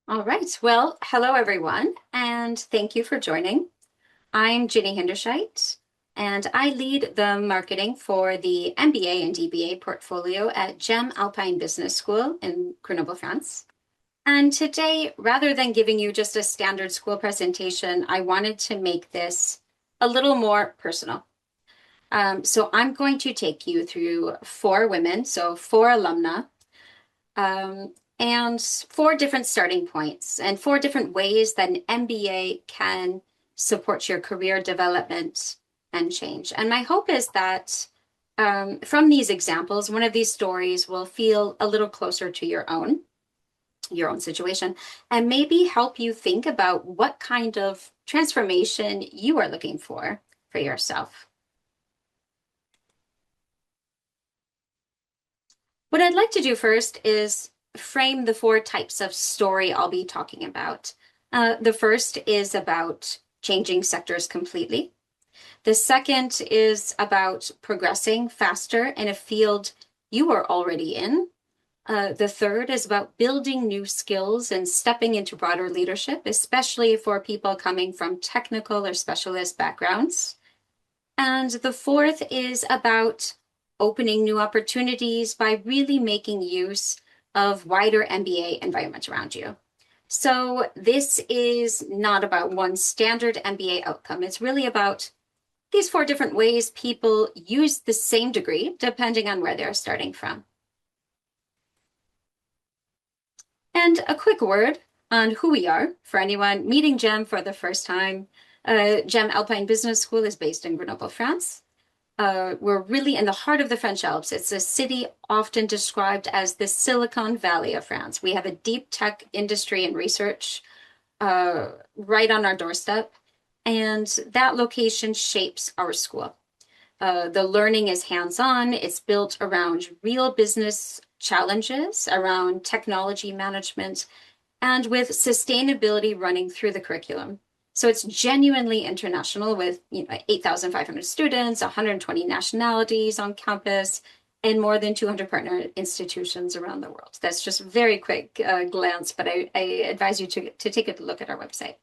All right. Well, hello everyone, and thank you for joining. I'm Ginny Hinderscheit, and I lead the marketing for the MBA and DBA portfolio at GEM Alpine Business School in Grenoble, France. And today, rather than giving you just a standard school presentation, I wanted to make this a little more personal. So I'm going to take you through four women, so four alumna, um, and four different starting points and four different ways that an MBA can support your career development and change. And my hope is that from these examples, one of these stories will feel a little closer to your own situation, and maybe help you think about what kind of transformation you are looking for yourself. What I'd like to do first is frame the four types of story I'll be talking about. The first is about changing sectors completely. The second is about progressing faster in a field you are already in. The third is about building new skills and stepping into broader leadership, especially for people coming from technical or specialist backgrounds. And the fourth is about opening new opportunities by really making use of wider MBA environments around you. So this is not about one standard MBA outcome. It's really about these four different ways people use the same degree depending on where they're starting from. And a quick word on who we are for anyone meeting GEM for the first time. GEM Alpine Business School is based in Grenoble, France. We're really in the heart of the French Alps. It's a city often described as the Silicon Valley of France. We have a deep tech industry and research right on our doorstep, and that location shapes our school. The learning is hands-on. It's built around real business challenges, around technology management, and with sustainability running through the curriculum. So it's genuinely international with 8,500 students, 120 nationalities on campus, and more than 200 partner institutions around the world. That's just a very quick glance, but I advise you to take a look at our website.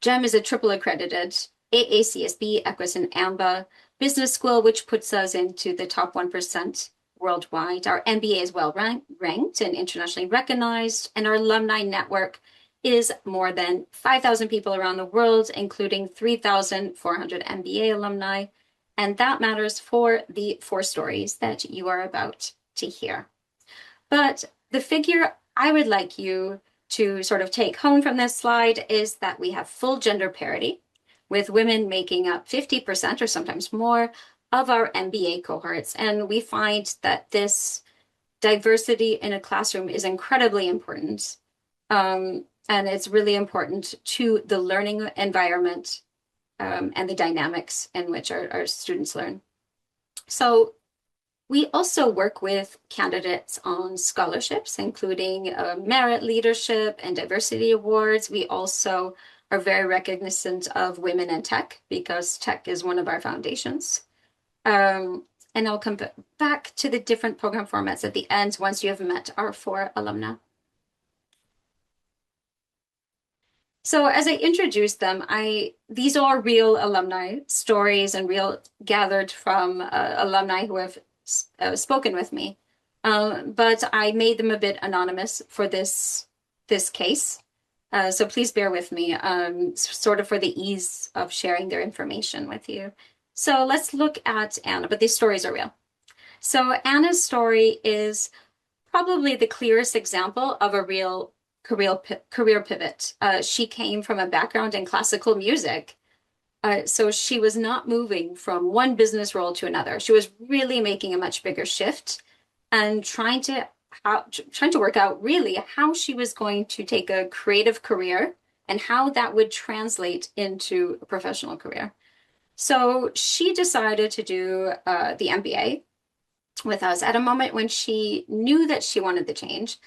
GEM is a triple accredited AACSB, EQUIS, and AMBA business school, which puts us into the top 1% worldwide. Our MBA is well ranked and internationally recognized, and our alumni network is more than 5,000 people around the world, including 3,400 MBA alumni. And that matters for the four stories that you are about to hear. But the figure I would like you to sort of take home from this slide is that we have full gender parity, with women making up 50% or sometimes more of our MBA cohorts. And we find that this diversity in a classroom is incredibly important. And it's really important to the learning environment and the dynamics in which our students learn. So we also work with candidates on scholarships, including merit leadership and diversity awards. We also are very recognizant of women in tech because tech is one of our foundations. And I'll come back to the different program formats at the end once you have met our four alumna. So as I introduce them, these are real alumni stories and real gathered from alumni who have spoken with me. But I made them a bit anonymous for this case. So please bear with me, sort of for the ease of sharing their information with you. So let's look at Anna, but these stories are real. So Anna's story is probably the clearest example of a real career pivot. She came from a background in classical music. So she was not moving from one business role to another. She was really making a much bigger shift and trying to work out really how she was going to take a creative career and how that would translate into a professional career. So she decided to do the MBA with us at a moment when she knew that she wanted the change,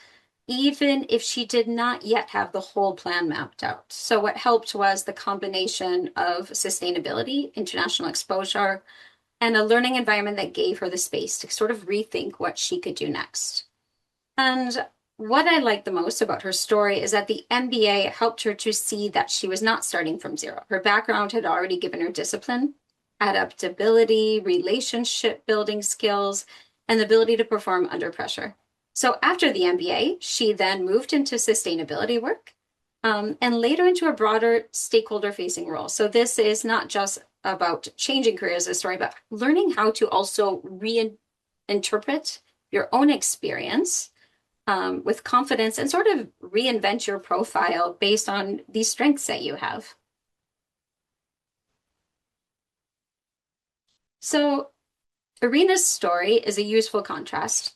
even if she did not yet have the whole plan mapped out. So what helped was the combination of sustainability, international exposure, and a learning environment that gave her the space to sort of rethink what she could do next. And what I like the most about her story is that the MBA helped her to see that she was not starting from zero. Her background had already given her discipline, adaptability, relationship building skills, and the ability to perform under pressure. So after the MBA, she then moved into sustainability work, and later into a broader stakeholder facing role. So this is not just about changing careers as a story, but learning how to also reinterpret your own experience with confidence and sort of reinvent your profile based on these strengths that you have. So, Irina's story is a useful contrast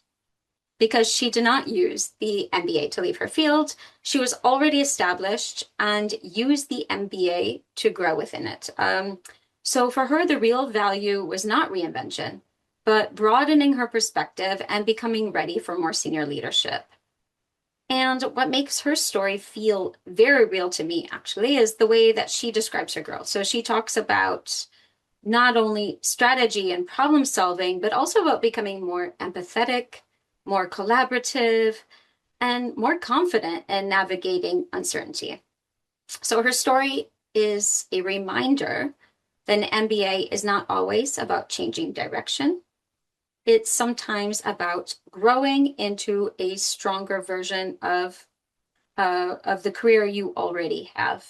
because she did not use the MBA to leave her field. She was already established and used the MBA to grow within it. So, for her, the real value was not reinvention, but broadening her perspective and becoming ready for more senior leadership. And what makes her story feel very real to me, actually, is the way that she describes her growth. So she talks about not only strategy and problem solving, but also about becoming more empathetic, more collaborative, and more confident in navigating uncertainty. So her story is a reminder that an MBA is not always about changing direction. It's sometimes about growing into a stronger version of the career you already have.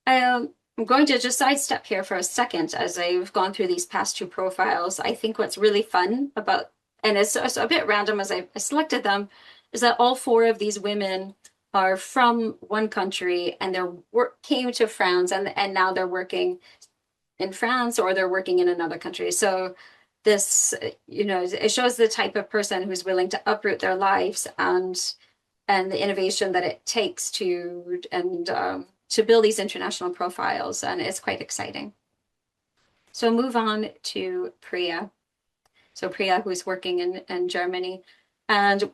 I'm going to just sidestep here for a second as I've gone through these past two profiles. I think what's really fun about, and it's a bit random as I selected them, is that all four of these women are from one country and their work came to France and now they're working in France or they're working in another country. So this, it shows the type of person who's willing to uproot their lives and the innovation that it takes to build these international profiles, and it's quite exciting. So move on to Priya. So Priya, who's working in Germany, and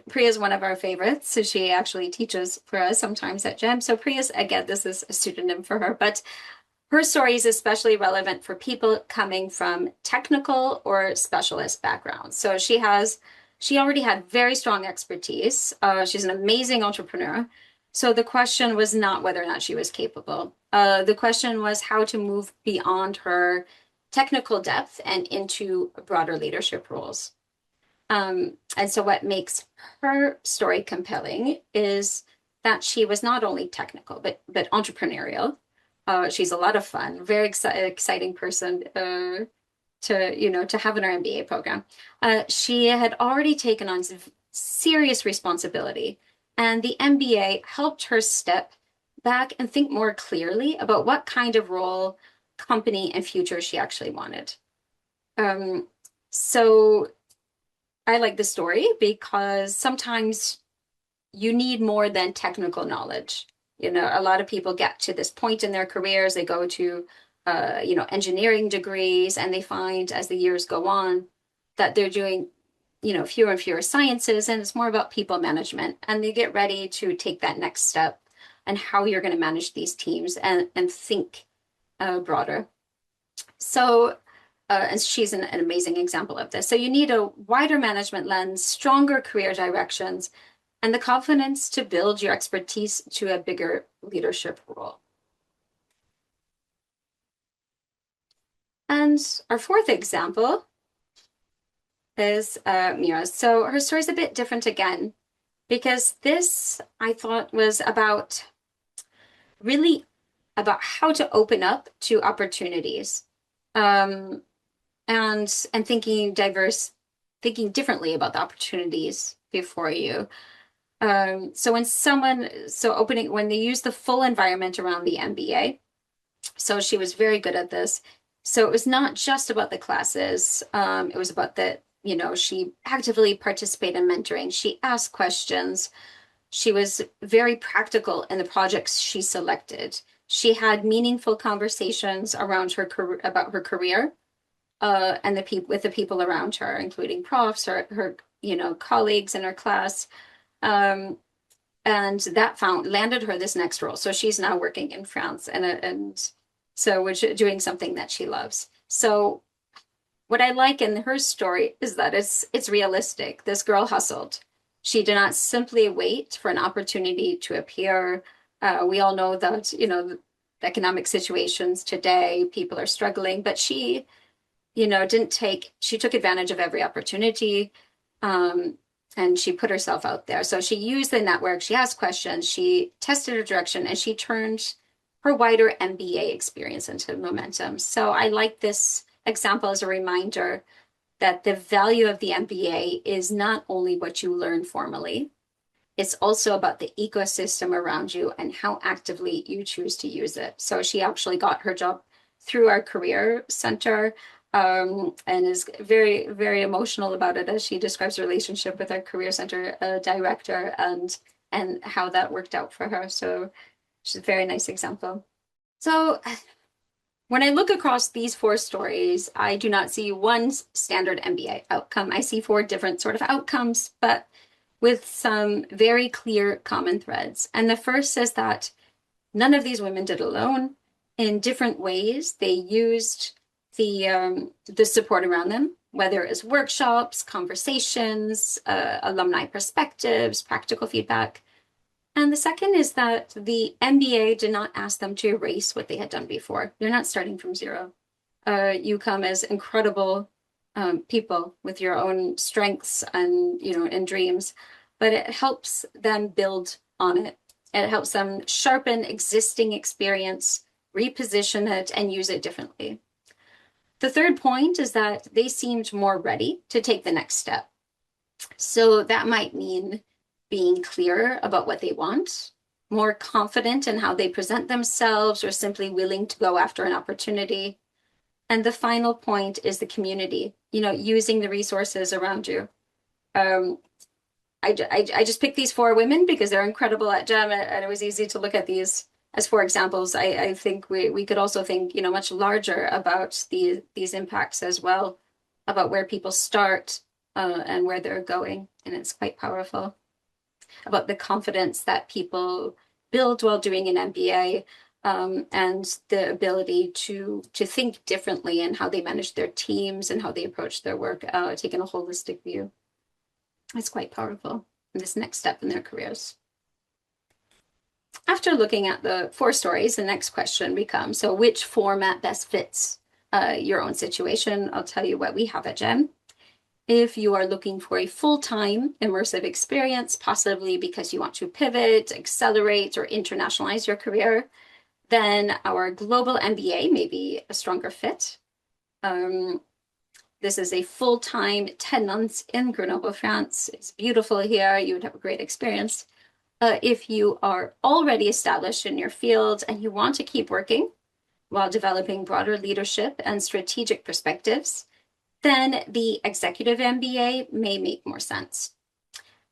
Priya is one of our favorites. So she actually teaches for us sometimes at GEM. So Priya's, again, this is a pseudonym for her, but her story is especially relevant for people coming from technical or specialist backgrounds. So she already had very strong expertise. She's an amazing entrepreneur. So the question was not whether or not she was capable. The question was how to move beyond her technical depth and into broader leadership roles. And so what makes her story compelling is that she was not only technical, but entrepreneurial. She's a lot of fun, very exciting person to have in our MBA program. She had already taken on serious responsibility, and the MBA helped her step back and think more clearly about what kind of role, company, and future she actually wanted. So I like the story because sometimes you need more than technical knowledge. A lot of people get to this point in their careers, they go to, engineering degrees, and they find as the years go on that they're doing, fewer and fewer sciences, and it's more about people management. And they get ready to take that next step and how you're going to manage these teams and think broader. So, and she's an amazing example of this. So you need a wider management lens, stronger career directions, and the confidence to build your expertise to a bigger leadership role. And our fourth example is Mira. So her story is a bit different again, because this I thought was really about how to open up to opportunities, and thinking differently about the opportunities before you. So when they use the full environment around the MBA, so she was very good at this. So it was not just about the classes. It was about she actively participated in mentoring. She asked questions. She was very practical in the projects she selected. She had meaningful conversations around about her career, and with the people around her, including profs or her colleagues in her class. And that landed her this next role. So she's now working in France and so doing something that she loves. So what I like in her story is that it's realistic. This girl hustled. She did not simply wait for an opportunity to appear. We all know that, the economic situations today, people are struggling, but she, she took advantage of every opportunity. Um, and she put herself out there. So she used the network, she asked questions, she tested her direction, and she turned her wider MBA experience into momentum. So I like this example as a reminder that the value of the MBA is not only what you learn formally, it's also about the ecosystem around you and how actively you choose to use it. So she actually got her job through our career center, and is very, very emotional about it as she describes her relationship with our career center director and how that worked out for her. So she's a very nice example. So when I look across these four stories, I do not see one standard MBA outcome. I see four different sort of outcomes, but with some very clear common threads. And the first is that none of these women did alone. In different ways, they used the support around them, whether it was workshops, conversations, alumni perspectives, practical feedback. And the second is that the MBA did not ask them to erase what they had done before. They're not starting from zero. You come as incredible people with your own strengths and dreams, but it helps them build on it. It helps them sharpen existing experience, reposition it, and use it differently. The third point is that they seemed more ready to take the next step. So that might mean being clearer about what they want, more confident in how they present themselves, or simply willing to go after an opportunity. And the final point is the community, using the resources around you. I just picked these four women because they're incredible at GEM, and it was easy to look at these as four examples. I think we could also think, much larger about these impacts as well, about where people start and where they're going. And it's quite powerful about the confidence that people build while doing an MBA, and the ability to think differently in how they manage their teams and how they approach their work, taking a holistic view. It's quite powerful in this next step in their careers. After looking at the four stories, the next question becomes, so which format best fits your own situation? I'll tell you what we have at GEM. If you are looking for a full-time immersive experience, possibly because you want to pivot, accelerate, or internationalize your career, then our global MBA may be a stronger fit. This is a full-time 10 months in Grenoble, France. It's beautiful here. You would have a great experience. If you are already established in your field and you want to keep working while developing broader leadership and strategic perspectives, then the executive MBA may make more sense.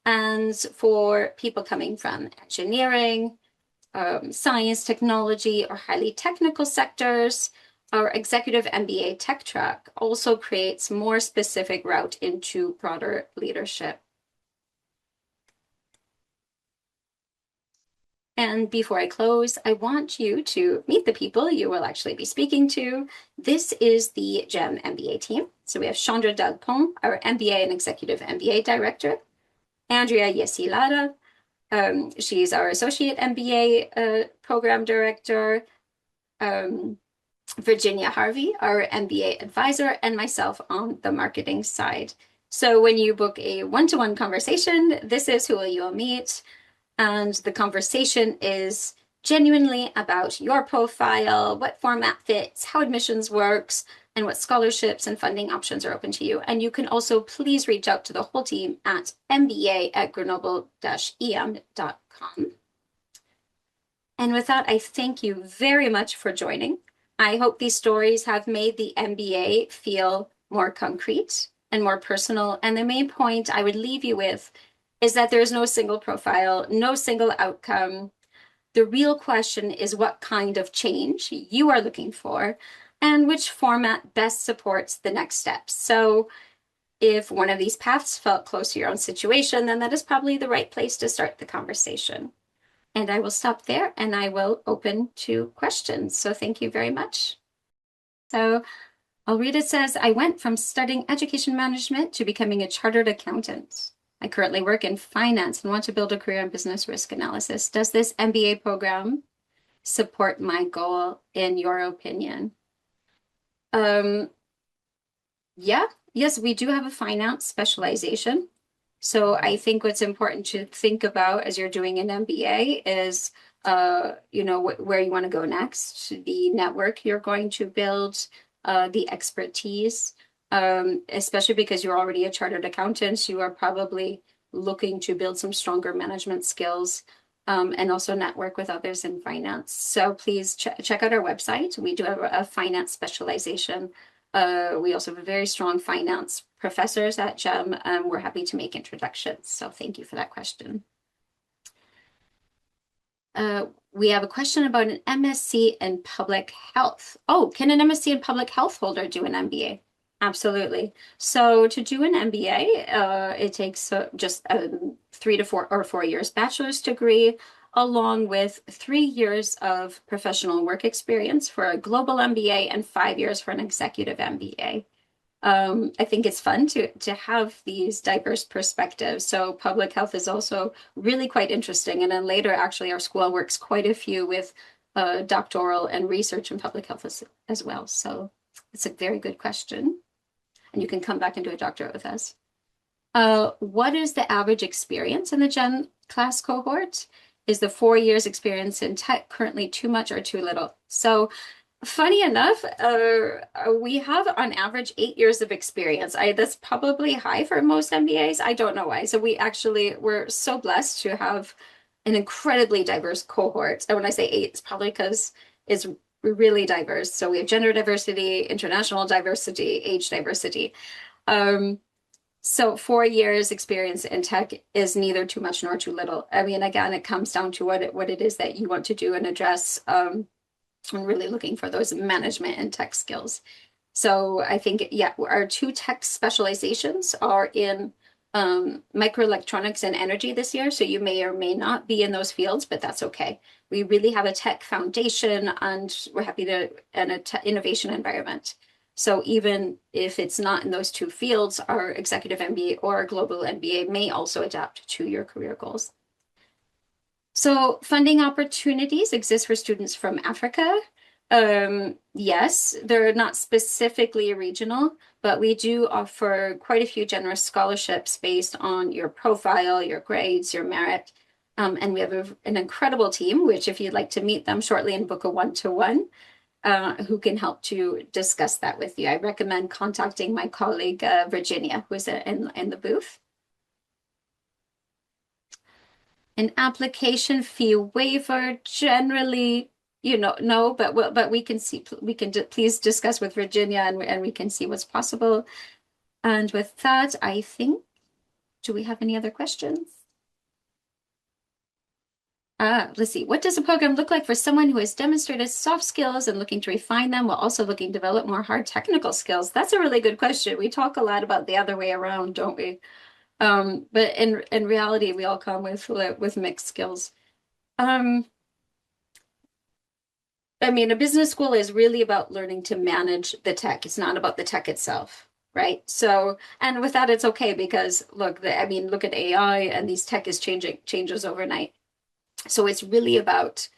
And for people coming from engineering, science, technology, or highly technical sectors, our executive MBA tech track also creates more specific route into broader leadership. And before I close, I want you to meet the people you will actually be speaking to. This is the GEM MBA team. So we have Chandra Dalpont, our MBA and Executive MBA Director, Andrea Yesilada, she's our Associate MBA Program Director, Virginia Harvey, our MBA Advisor, and myself on the marketing side. So when you book a one-to-one conversation, this is who you'll meet. And the conversation is genuinely about your profile, what format fits, how admissions works, and what scholarships and funding options are open to you. And you can also please reach out to the whole team at mba@grenoble-em.com. And with that, I thank you very much for joining. I hope these stories have made the MBA feel more concrete and more personal. And the main point I would leave you with is that there's no single profile, no single outcome. The real question is what kind of change you are looking for and which format best supports the next steps. So if one of these paths felt close to your own situation, then that is probably the right place to start the conversation. And I will stop there and I will open to questions. So thank you very much. So I'll read it. Says, I went from studying education management to becoming a chartered accountant. I currently work in finance and want to build a career in business risk analysis. Does this MBA program support my goal, in your opinion? Um, yeah, yes, we do have a finance specialization. So I think what's important to think about as you're doing an MBA is, where you want to go next, the network you're going to build, the expertise, especially because you're already a chartered accountant, you are probably looking to build some stronger management skills, and also network with others in finance. So please check out our website. We do have a finance specialization. We also have a very strong finance professors at GEM. We're happy to make introductions. So thank you for that question. We have a question about an MSc in public health. Oh, can an MSc in public health holder do an MBA? Absolutely. So to do an MBA, it takes just a 3 to 4 bachelor's degree, along with 3 years of professional work experience for a global MBA and 5 years for an executive MBA. I think it's fun to have these diverse perspectives. So public health is also really quite interesting. And then later, actually, our school works quite a few with doctoral and research in public health as well. So it's a very good question. And you can come back and do a doctorate with us. What is the average experience in the Gen class cohort? Is the 4 years experience in tech currently too much or too little? So funny enough, we have on average 8 years of experience. That's probably high for most MBAs. I don't know why. So we're so blessed to have an incredibly diverse cohort. And when I say eight, it's probably because it's really diverse. So we have gender diversity, international diversity, age diversity. So 4 years experience in tech is neither too much nor too little. I mean, again, it comes down to what it is that you want to do and address. I'm really looking for those management and tech skills. So I think, yeah, our two tech specializations are in microelectronics and energy this year. So you may or may not be in those fields, but that's okay. We really have a tech foundation and we're happy to, and a innovation environment. So even if it's not in those two fields, our executive MBA or our global MBA may also adapt to your career goals. So funding opportunities exist for students from Africa. Yes, they're not specifically regional, but we do offer quite a few generous scholarships based on your profile, your grades, your merit. And we have an incredible team, which if you'd like to meet them shortly and book a one-to-one, who can help to discuss that with you. I recommend contacting my colleague, Virginia, who's in the booth. An application fee waiver generally, no, but we can see, please discuss with Virginia and we can see what's possible. And with that, I think, do we have any other questions? Let's see. What does a program look like for someone who has demonstrated soft skills and looking to refine them while also looking to develop more hard technical skills? That's a really good question. We talk a lot about the other way around, don't we? But in reality, we all come with mixed skills. I mean, a business school is really about learning to manage the tech. It's not about the tech itself, right? So, and with that, it's okay because look, look at AI and these tech is changes overnight. So it's really about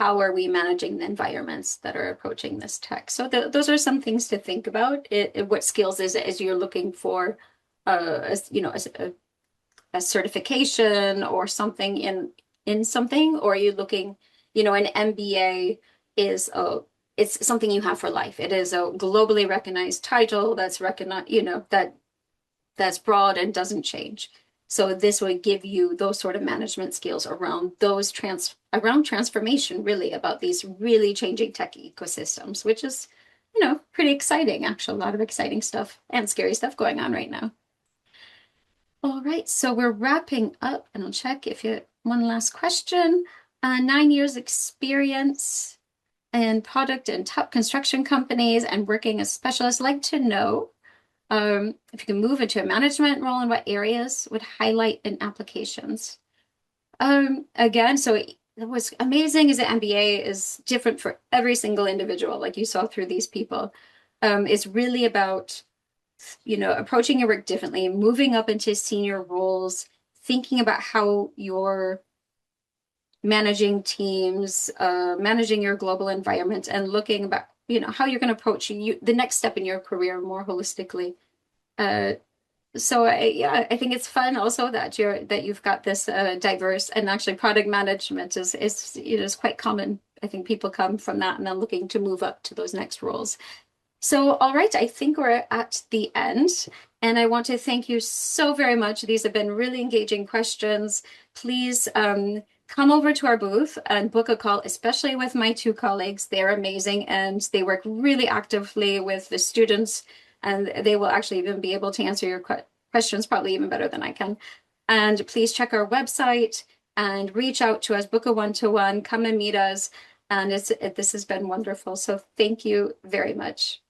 how are we managing the environments that are approaching this tech. So those are some things to think about. What skills is it as you're looking for, as a certification or something in something, or are you looking, an MBA is it's something you have for life. It is a globally recognized title that's recognized, that's broad and doesn't change. So this would give you those sort of management skills around around transformation, really about these really changing tech ecosystems, which is, pretty exciting, actually, a lot of exciting stuff and scary stuff going on right now. All right, so we're wrapping up, and I'll check if you one last question. 9 years experience in product and top construction companies and working as specialists. I'd like to know if you can move into a management role and what areas would highlight in applications. Again, so what's amazing is that MBA is different for every single individual, like you saw through these people. It's really about approaching your work differently, moving up into senior roles, thinking about how you're managing teams, managing your global environment, and looking about, how you're going to approach the next step in your career more holistically. Uh, yeah, I think it's fun also that you've got this diverse, and actually product management is quite common. I think people come from that and then looking to move up to those next roles. So, all right, I think we're at the end, and I want to thank you so very much. These have been really engaging questions. Please come over to our booth and book a call, especially with my two colleagues. They're amazing and they work really actively with the students, and they will actually even be able to answer your questions probably even better than I can. And please check our website and reach out to us, book a one-to-one, come and meet us. And this has been wonderful. So thank you very much.